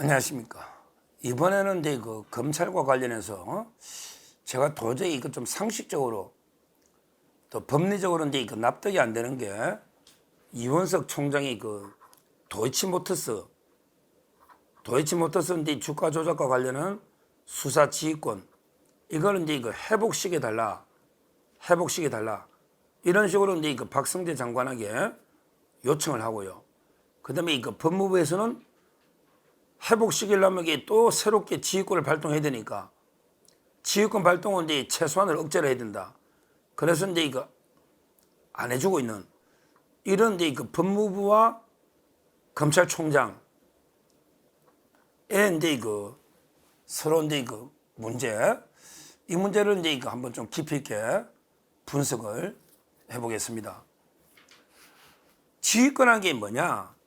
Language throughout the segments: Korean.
안녕하십니까. 이번에는 이제 그 검찰과 관련해서 제가 도저히 이거 좀 상식적으로 또 법리적으로 이제 그 납득이 안 되는 게 이원석 총장이 그 도이치모터스 이제 주가 조작과 관련한 수사 지휘권 이거는 이제 그 회복시켜 달라 이런 식으로 이제 그 박성재 장관에게 요청을 하고요. 그다음에 이 그 법무부에서는 회복시키려면 이게 또 새롭게 지휘권을 발동해야 되니까 지휘권 발동은 이제 최소한을 억제를 해야 된다. 그래서 이제 이거 안 해주고 있는 이런 이제 그 법무부와 검찰총장의 이제 그 서로 이제 그 이 문제를 이제 이거 한번 좀 깊이 있게 분석을 해보겠습니다. 지휘권한 게 뭐냐?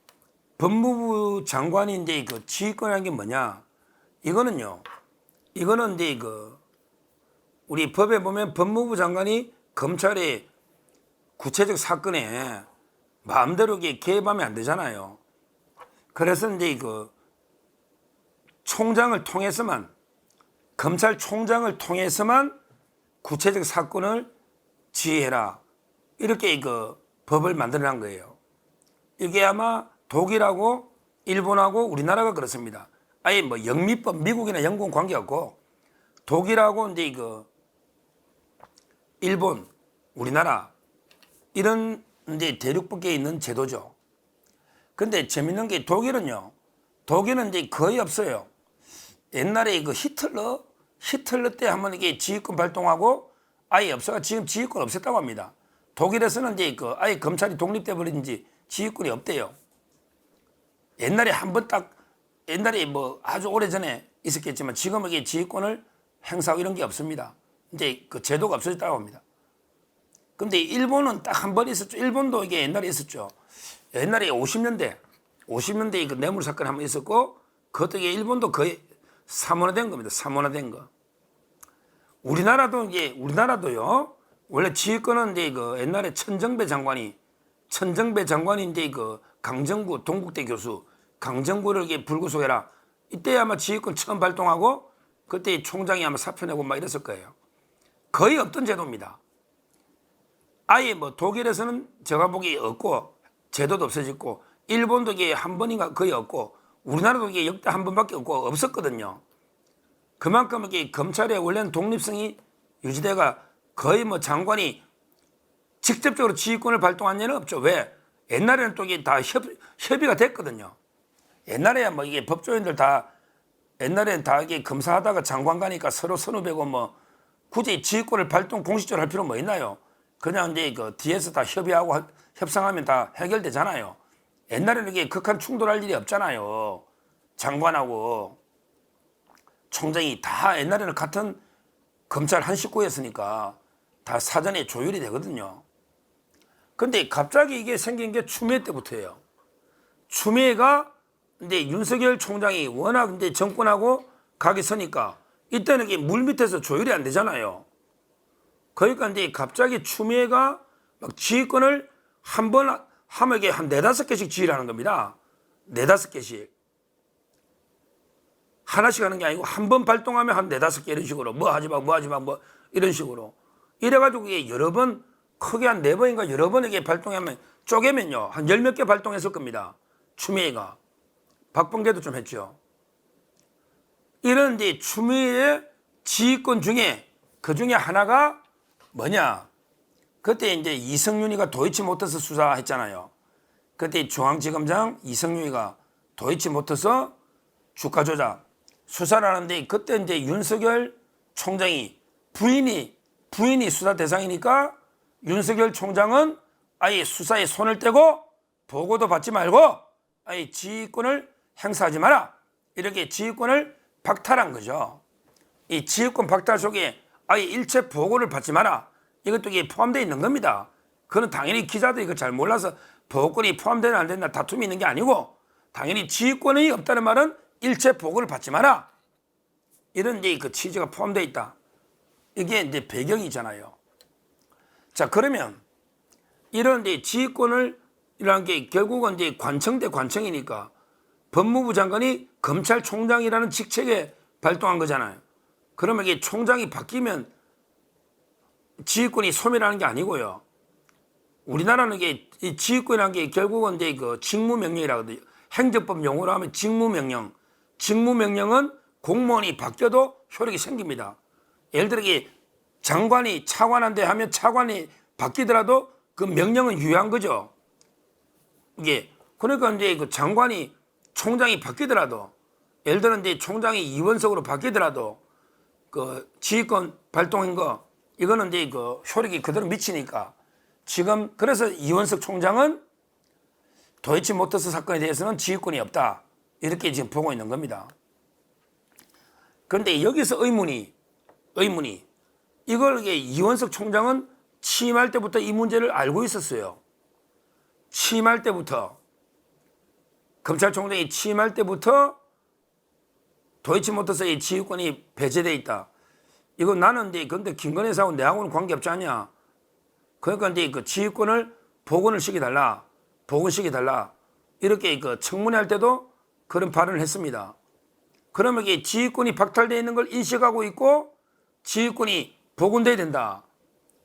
법무부 장관이 이제 그 지휘권한 게 뭐냐? 이거는 이제 그 우리 법에 보면 법무부 장관이 검찰의 구체적 사건에 마음대로 개입하면 안 되잖아요. 그래서 이제 그 총장을 통해서만 검찰총장을 통해서만 구체적 사건을 지휘해라. 이렇게 그 법을 만들어낸 거예요. 이게 아마 독일하고 일본하고 우리나라가 그렇습니다. 아예 뭐 영미법 미국이나 영국은 관계없고 독일하고 이제 이거 일본, 우리나라 이런 이제 대륙밖에 있는 제도죠. 근데 재밌는 게 독일은 이제 거의 없어요. 옛날에 그 히틀러 때 한번 이게 지휘권 발동하고 아예 없어가 지금 지휘권 없앴다고 합니다. 독일에서는 이제 그 아예 검찰이 독립돼 버린지 지휘권이 없대요. 옛날에 한번 옛날에 뭐 아주 오래 전에 있었겠지만 지금은 이게 지휘권을 행사하고 이런 게 없습니다. 이제 그 제도가 없어졌다고 합니다. 근데 일본은 딱 한 번 있었죠. 일본도 이게 옛날에 있었죠. 옛날에 50년대 그 뇌물 사건이 한 번 있었고 그것도 이게 일본도 거의 사문화된 겁니다. 사문화된 거. 우리나라도요. 원래 지휘권은 이제 그 옛날에 천정배 장관이 이제 그 강정구 동국대 교수 강정구를 이게 불구속해라. 이때 아마 지휘권 처음 발동하고 그때 총장이 아마 사표 내고 막 이랬을 거예요. 거의 없던 제도입니다. 아예 뭐 독일에서는 제가 보기에 없고 제도도 없어졌고 일본도 이게 한 번인가 거의 없고 우리나라도 이게 역대 한 번밖에 없었거든요. 그만큼 이게 검찰의 원래는 독립성이 유지돼가 거의 뭐 장관이 직접적으로 지휘권을 발동한 예는 없죠. 왜? 옛날에는 또 이게 다 협의가 됐거든요. 옛날에야 뭐 이게 법조인들 옛날에는 다 이게 검사하다가 장관 가니까 서로 선후배고 뭐 굳이 지휘권을 발동 공식적으로 할 필요 뭐 있나요? 그냥 이제 그 뒤에서 다 협의하고 협상하면 다 해결되잖아요. 옛날에는 이게 극한 충돌할 일이 없잖아요. 장관하고 총장이 다 옛날에는 같은 검찰 한 식구였으니까 다 사전에 조율이 되거든요. 근데 갑자기 이게 생긴 게 추미애 때부터예요. 추미애가 이제 윤석열 총장이 워낙 이제 정권하고 각이 서니까 이때는 이게 물 밑에서 조율이 안 되잖아요. 그러니까 이제 갑자기 추미애가 막 지휘권을 한 번 하면 이게 한 4-5개씩 지휘를 하는 겁니다. 4-5개씩. 하나씩 하는 게 아니고 한 번 발동하면 한 4-5개 이런 식으로 뭐 하지 마 뭐 이런 식으로. 이래가지고 이게 여러 번 크게 한 4번인가 여러 번에게 발동하면 쪼개면요. 한 10몇 개 발동했을 겁니다. 추미애가. 박범계도 좀 했죠. 이런 이제 추미애의 지휘권 중에 그 중에 하나가 뭐냐. 그때 이제 이성윤이가 도이치모터스 수사했잖아요. 그때 중앙지검장 이성윤이가 도이치모터스 주가 조작 수사를 하는데 그때 이제 윤석열 총장이 부인이 수사 대상이니까 윤석열 총장은 아예 수사에 손을 떼고 보고도 받지 말고 아예 지휘권을 행사하지 마라. 이렇게 지휘권을 박탈한 거죠. 이 지휘권 박탈 속에 아예 일체 보고를 받지 마라. 이것도 이게 포함되어 있는 겁니다. 그건 당연히 기자들이 이거 잘 몰라서 보고권이 포함되나 안 되나 다툼이 있는 게 아니고 당연히 지휘권이 없다는 말은 일체 보고를 받지 마라. 이런 이제 그 취지가 포함되어 있다. 이게 이제 배경이잖아요. 자, 그러면 이런 이제 지휘권을 이런 게 결국은 이제 관청대 관청이니까 법무부 장관이 검찰총장이라는 직책에 발동한 거잖아요. 그러면 이게 총장이 바뀌면 지휘권이 소멸하는 게 아니고요. 우리나라는 이게 이 지휘권이라는 게 결국은 이제 그 직무명령이라거든요. 행정법 용어로 하면 직무명령. 직무명령은 공무원이 바뀌어도 효력이 생깁니다. 예를 들어 이게 장관이 차관한데 하면 차관이 바뀌더라도 그 명령은 유효한 거죠. 이게 그러니까 이제 그 장관이 총장이 바뀌더라도 예를 들어 이제 총장이 이원석으로 바뀌더라도 그 지휘권 발동한 거 이거는 이제 그 효력이 그대로 미치니까 지금 그래서 이원석 총장은 도이치모터스 사건에 대해서는 지휘권이 없다 이렇게 지금 보고 있는 겁니다. 그런데 여기서 의문이 이걸 이원석 총장은 취임할 때부터 이 문제를 알고 있었어요. 취임할 때부터 검찰총장이 취임할 때부터 도이치모터스의 지휘권이 배제돼 있다. 이거 나는 근데 김건희 사하고 내하고는 관계없지 않냐. 그러니까 이제 그 지휘권을 복원시켜달라. 이렇게 그 청문회 할 때도 그런 발언을 했습니다. 그러면 이게 지휘권이 박탈되어 있는 걸 인식하고 있고 지휘권이 복원돼야 된다.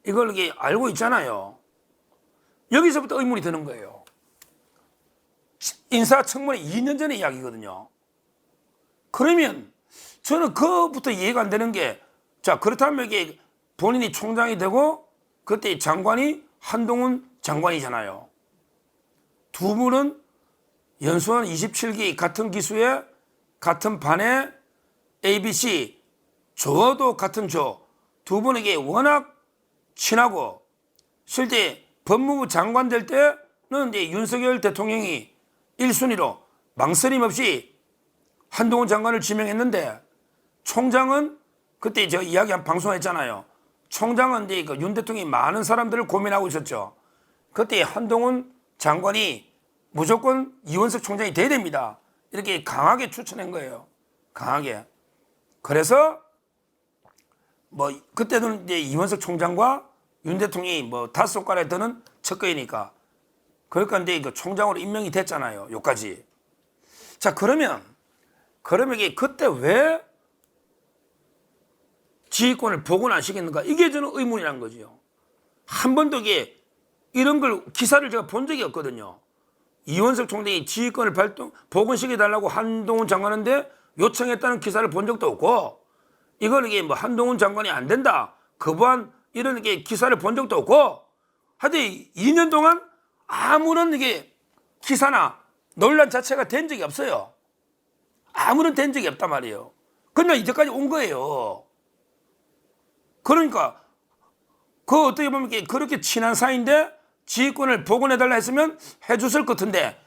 이걸 이게 알고 있잖아요. 여기서부터 의문이 드는 거예요. 인사청문회 2년 전의 이야기거든요. 그러면 저는 그것부터 이해가 안 되는 게 자, 그렇다면 이게 본인이 총장이 되고 그때 장관이 한동훈 장관이잖아요. 두 분은 연수원 27기 같은 기수에 같은 반에 ABC 조도 같은 조 두 분에게 워낙 친하고 실제 법무부 장관 될 때는 이제 윤석열 대통령이 1순위로 망설임 없이 한동훈 장관을 지명했는데 총장은 그때 저 이야기 한 방송했잖아요. 총장은 이제 그 윤 대통령이 많은 사람들을 고민하고 있었죠. 그때 한동훈 장관이 무조건 이원석 총장이 돼야 됩니다. 이렇게 강하게 추천한 거예요. 강하게. 그래서 뭐 그때는 이제 이원석 총장과 윤 대통령이 뭐 5손가락에 드는 척거이니까 그러니까 이제 그 총장으로 임명이 됐잖아요. 요까지. 자 그러면 이게 그때 왜 지휘권을 복원 안 시켰는가? 이게 저는 의문이란 거죠. 한 번도 이게 이런 걸 기사를 제가 본 적이 없거든요. 이원석 총장이 지휘권을 복원시켜달라고 한동훈 장관한테 요청했다는 기사를 본 적도 없고 이걸 이게 뭐 한동훈 장관이 안 된다 거부한 이런 게 기사를 본 적도 없고 하여튼 2년 동안 아무런 이게 기사나 논란 자체가 된 적이 없어요. 아무런 된 적이 없단 말이에요. 그러나 이제까지 온 거예요. 그러니까 그 어떻게 보면 그렇게 친한 사이인데 지휘권을 복원해달라 했으면 해줬을 것 같은데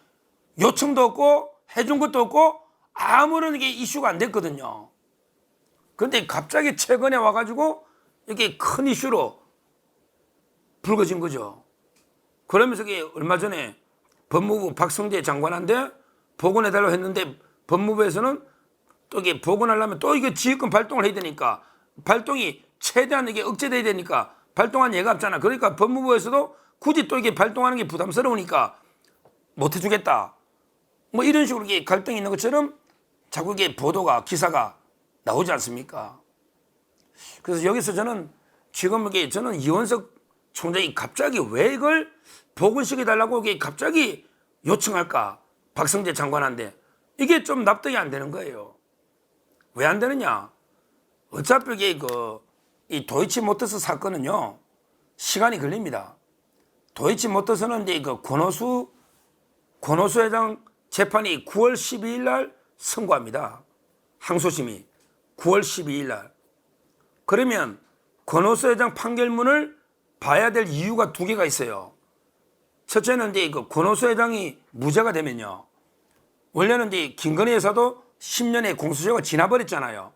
요청도 없고 해준 것도 없고 아무런 이게 이슈가 안 됐거든요. 그런데 갑자기 최근에 와가지고 이렇게 큰 이슈로 불거진 거죠. 그러면서 이게 얼마 전에 법무부 박성재 장관한테 복원해달라고 했는데 법무부에서는 또 이게 복원하려면 또 이게 지휘권 발동을 해야 되니까 발동이 최대한 이게 억제돼야 되니까 발동한 예가 없잖아. 그러니까 법무부에서도 굳이 또 이게 발동하는 게 부담스러우니까 못 해주겠다. 뭐 이런 식으로 이게 갈등이 있는 것처럼 자꾸 이게 보도가 기사가 나오지 않습니까? 그래서 여기서 저는 지금 이게 저는 이원석 총장이 갑자기 왜 이걸 복원시켜달라고 이게 갑자기 요청할까? 박성재 장관한테 이게 좀 납득이 안 되는 거예요. 왜 안 되느냐? 어차피 이게 이 도이치모터스 사건은요 시간이 걸립니다. 도이치모터스는 이제 권오수 회장 재판이 9월 12일 날 선고합니다. 항소심이 9월 12일 날. 그러면 권오수 회장 판결문을 봐야 될 이유가 두 개가 있어요. 첫째는 이제 권오수 회장이 무죄가 되면요. 원래는 이제 김건희 여사도 10년의 공소시효가 지나버렸잖아요.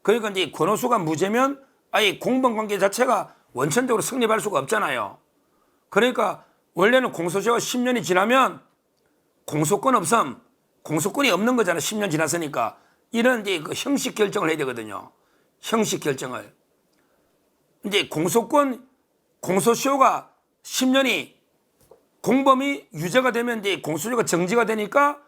그러니까 이제 권오수가 무죄면 아예 공범관계 자체가 원천적으로 성립할 수가 없잖아요. 그러니까 원래는 공소시효가 10년이 지나면 공소권 없음, 공소권이 없는 거잖아요. 10년 지났으니까. 이런 이제 그 형식 결정을 해야 되거든요. 형식 결정을. 이제 공소시효가 10년이 공범이 유죄가 되면 이제 공소시효가 정지가 되니까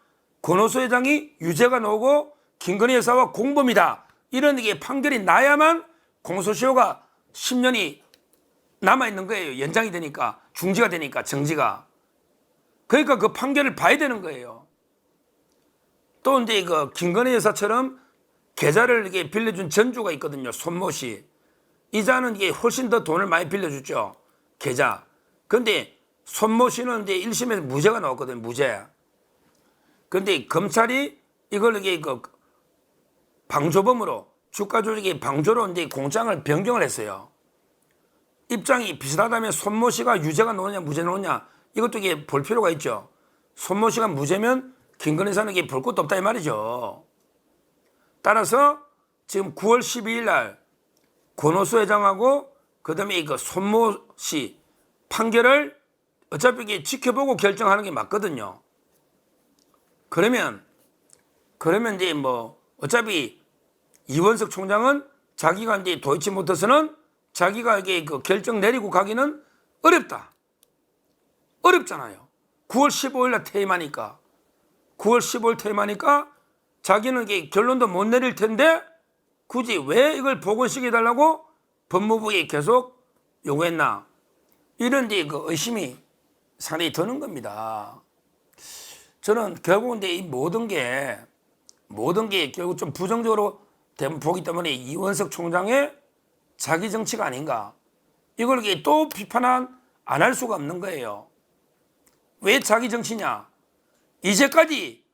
권오수 회장이 유죄가 나오고 김건희 여사와 공범이다. 이런 게 판결이 나야만 공소시효가 10년이 남아있는 거예요. 연장이 되니까, 중지가 되니까, 정지가. 그러니까 그 판결을 봐야 되는 거예요. 또 이제 그 김건희 여사처럼 계좌를 이게 빌려준 전주가 있거든요. 손모 씨. 이자는 이게 훨씬 더 돈을 많이 빌려주죠. 계좌. 근데 손모 씨는 이제 1심에서 무죄가 나왔거든요. 무죄. 근데 검찰이 이걸 이게 그 방조범으로, 주가 조직의 방조로 이제 공장을 변경을 했어요. 입장이 비슷하다면 손모 씨가 유죄가 나오냐 무죄 나오냐 이것도 이게 볼 필요가 있죠. 손모 씨가 무죄면 김건희 여사는 이게 볼 것도 없다 이 말이죠. 따라서 지금 9월 12일 날 권오수 회장하고 그다음에 그 손모 씨 판결을 어차피 이게 지켜보고 결정하는 게 맞거든요. 그러면 이제 뭐 어차피 이원석 총장은 자기가 이제 도이치모터스는 자기가 이게 그 결정 내리고 가기는 어렵다. 어렵잖아요. 9월 15일 날 퇴임하니까. 9월 15일 퇴임하니까 자기는 이게 결론도 못 내릴 텐데 굳이 왜 이걸 복원시켜달라고 법무부에 계속 요구했나. 이런 이제 그 의심이 상당히 드는 겁니다. 저는 결국 이제 이 모든 게 결국 좀 부정적으로 보기 때문에 이원석 총장의 자기 정치가 아닌가. 이걸 또 비판 안 할 수가 없는 거예요. 왜 자기 정치냐. 이제까지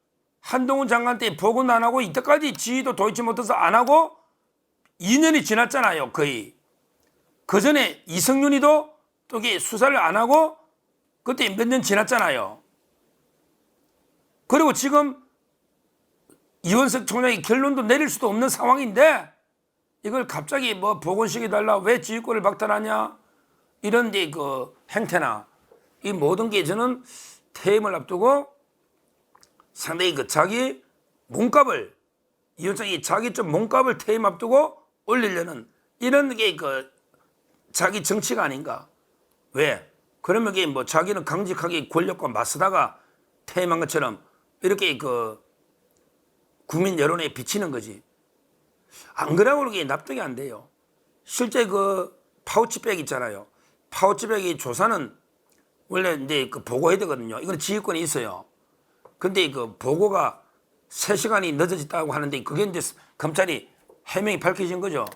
한동훈 장관 때 보고는 안 하고 이때까지 지휘도 도이치모터스 안 하고 2년이 지났잖아요. 거의. 그 전에 이성윤이도 또 수사를 안 하고 그때 몇 년 지났잖아요. 그리고 지금 이원석 총장이 결론도 내릴 수도 없는 상황인데 이걸 갑자기 뭐 복원시켜달라 왜 지휘권을 박탈하냐 이런 데 그 행태나 이 모든 게 저는 퇴임을 앞두고 상당히 그 자기 몸값을 이원석이 자기 좀 몸값을 퇴임 앞두고 올리려는 이런 게 그 자기 정치가 아닌가. 왜? 그러면 이게 뭐 자기는 강직하게 권력과 맞서다가 퇴임한 것처럼 이렇게 그 국민 여론에 비치는 거지. 안 그러고 이게 납득이 안 돼요. 실제 그 파우치백 있잖아요. 파우치백이 조사는 원래 이제 그 보고해야 되거든요. 이건 지휘권이 있어요. 근데 그 보고가 3시간이 늦어졌다고 하는데 그게 이제 검찰이 해명이 밝혀진 거죠.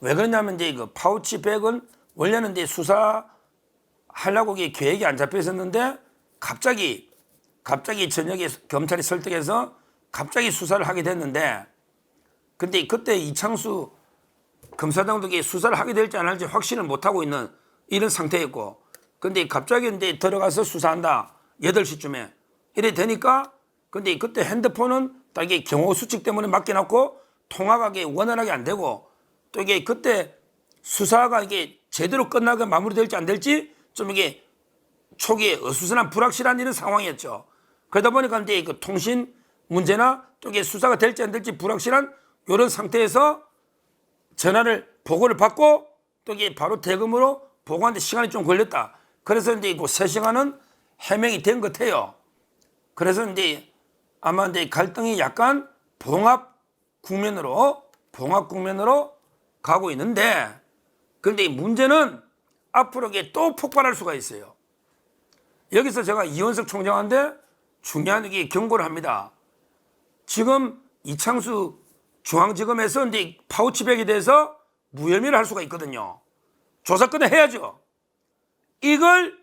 왜 그러냐면 이제 그 파우치백은 원래는 이제 수사하려고 계획이 안 잡혀 있었는데 갑자기 저녁에 검찰이 설득해서 갑자기 수사를 하게 됐는데 근데 그때 이창수 검사장도 수사를 하게 될지 안 할지 확신을 못하고 있는 이런 상태였고 근데 갑자기 이제 들어가서 수사한다 8시쯤에 이래 되니까 근데 그때 핸드폰은 딱 이게 경호 수칙 때문에 맡겨놨고 통화가 원활하게 안 되고 또 이게 그때 수사가 이게 제대로 끝나고 마무리될지 안 될지 좀 이게 초기에 어수선한 불확실한 이런 상황이었죠. 그러다 보니까 이제 그 통신 문제나 또 이게 수사가 될지 안 될지 불확실한 이런 상태에서 전화를 보고를 받고 또 이게 바로 대금으로 보고하는데 시간이 좀 걸렸다. 그래서 이제 그 3시간은 해명이 된 것 같아요. 그래서 이제 아마 이제 갈등이 약간 봉합 국면으로 가고 있는데 그런데 문제는 앞으로 이게 또 폭발할 수가 있어요. 여기서 제가 이원석 총장한테 중요한 게 경고를 합니다. 지금 이창수 중앙지검에서 이제 파우치백에 대해서 무혐의를 할 수가 있거든요. 조사권을 해야죠. 이걸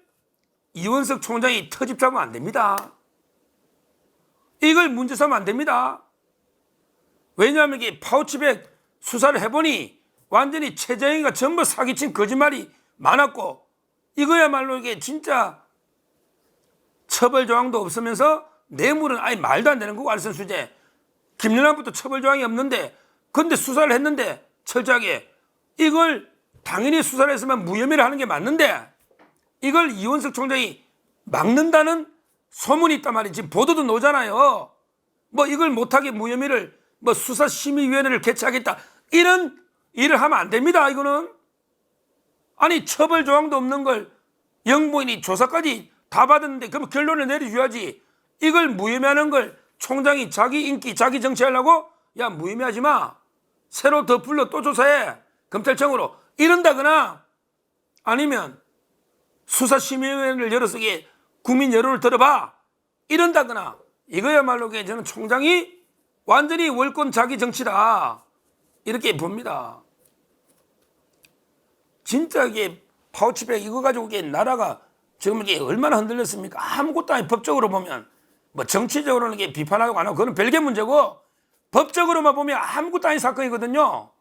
이원석 총장이 터집 잡으면 안 됩니다. 이걸 문제 삼으면 안 됩니다. 왜냐하면 이게 파우치백 수사를 해보니 완전히 최재형이가 전부 사기친 거짓말이 많았고 이거야말로 이게 진짜 처벌 조항도 없으면서 뇌물은 아예 말도 안 되는 거고 알선수재. 김연아부터 처벌 조항이 없는데 근데 수사를 했는데 철저하게 이걸 당연히 수사를 했으면 무혐의를 하는 게 맞는데 이걸 이원석 총장이 막는다는 소문이 있단 말이지. 지금 보도도 나오잖아요. 뭐 이걸 못하게 무혐의를 뭐 수사심의위원회를 개최하겠다 이런 일을 하면 안 됩니다. 이거는 아니 처벌 조항도 없는 걸 영부인이 조사까지 다 받았는데 그럼 결론을 내려줘야지. 이걸 무혐의하는 걸 총장이 자기 인기 자기 정치하려고 야 무의미하지 마, 새로 더 불러 또 조사해 검찰청으로 이런다거나, 아니면 수사심의위원회를 열어서 국민 여론을 들어봐 이런다거나, 이거야말로 저는 총장이 완전히 월권 자기 정치다 이렇게 봅니다. 진짜 이게 파우치백 이거 가지고 나라가 지금 이게 얼마나 흔들렸습니까? 아무것도 아니. 법적으로 보면 뭐 정치적으로는 비판하고 안 하고 그건 별개 문제고, 법적으로만 보면 아무것도 아닌 사건이거든요.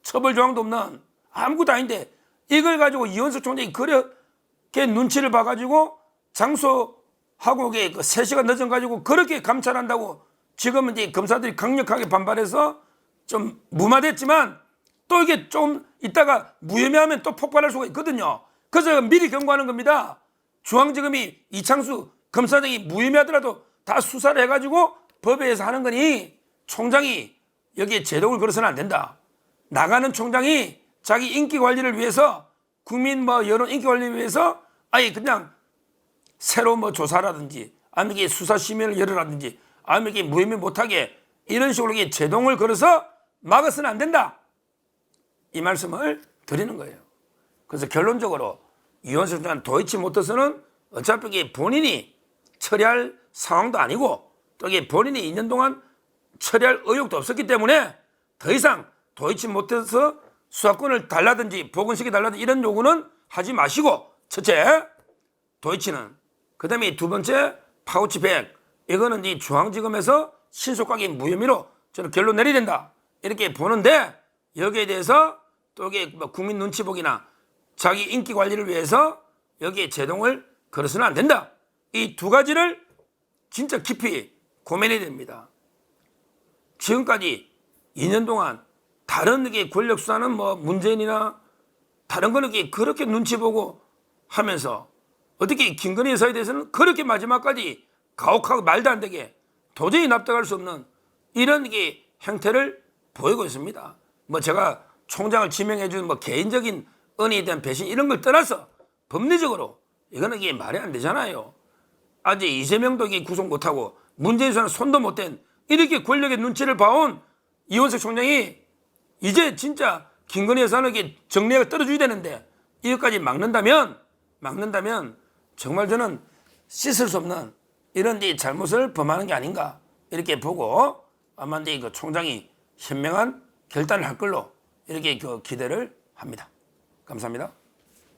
처벌 조항도 없는 아무것도 아닌데 이걸 가지고 이원석 총장이 그렇게 눈치를 봐가지고 장소하고 3시간 늦은 가지고 그렇게 감찰한다고 지금은 이제 검사들이 강력하게 반발해서 좀 무마됐지만, 또 이게 좀 있다가 무혐의하면 또 폭발할 수가 있거든요. 그래서 미리 경고하는 겁니다. 중앙지검이 이창수 검사장이 무혐의하더라도 다 수사를 해가지고 법에 의해서 하는 거니 총장이 여기에 제동을 걸어서는 안 된다. 나가는 총장이 자기 인기 관리를 위해서, 국민 여론 인기 관리를 위해서 아예 그냥 새로 조사라든지 아니면 이게 수사심의를 열어라든지 아니면 이게 무혐의 못하게 이런 식으로 제동을 걸어서 막아서는 안 된다. 이 말씀을 드리는 거예요. 그래서 결론적으로 이원석 총장 도이치모터스는 어차피 이게 본인이 처리할 상황도 아니고 또 이게 본인이 2년 동안 처리할 의욕도 없었기 때문에 더 이상 도이치모터스 수사권을 달라든지 복원시켜 달라든지 이런 요구는 하지 마시고, 첫째 도이치는, 그 다음에 두 번째 파우치백, 이거는 이 중앙지검에서 신속하게 무혐의로 저는 결론 내려야 된다 이렇게 보는데, 여기에 대해서 또 이게 국민 눈치 보기나 자기 인기 관리를 위해서 여기에 제동을 걸어서는 안 된다. 이 두 가지를 진짜 깊이 고민해야 됩니다. 지금까지 2년 동안 다른 권력 수사는 문재인이나 다른 거는 그렇게 눈치 보고 하면서, 어떻게 김건희 여사에 대해서는 그렇게 마지막까지 가혹하고 말도 안 되게 도저히 납득할 수 없는 이런 행태를 보이고 있습니다. 제가 총장을 지명해 준 개인적인 은혜에 대한 배신 이런 걸 떠나서 법리적으로 이거는 말이 안 되잖아요. 아직 이재명도 구속 못하고 문재인 수사는 손도 못 댄 이렇게 권력의 눈치를 봐온 이원석 총장이 이제 진짜 김건희 여사는 정리가 떨어져야 되는데 이것까지 막는다면 정말 저는 씻을 수 없는 이런 잘못을 범하는 게 아닌가 이렇게 보고, 아마 총장이 현명한 결단을 할 걸로 이렇게 기대를 합니다. 감사합니다.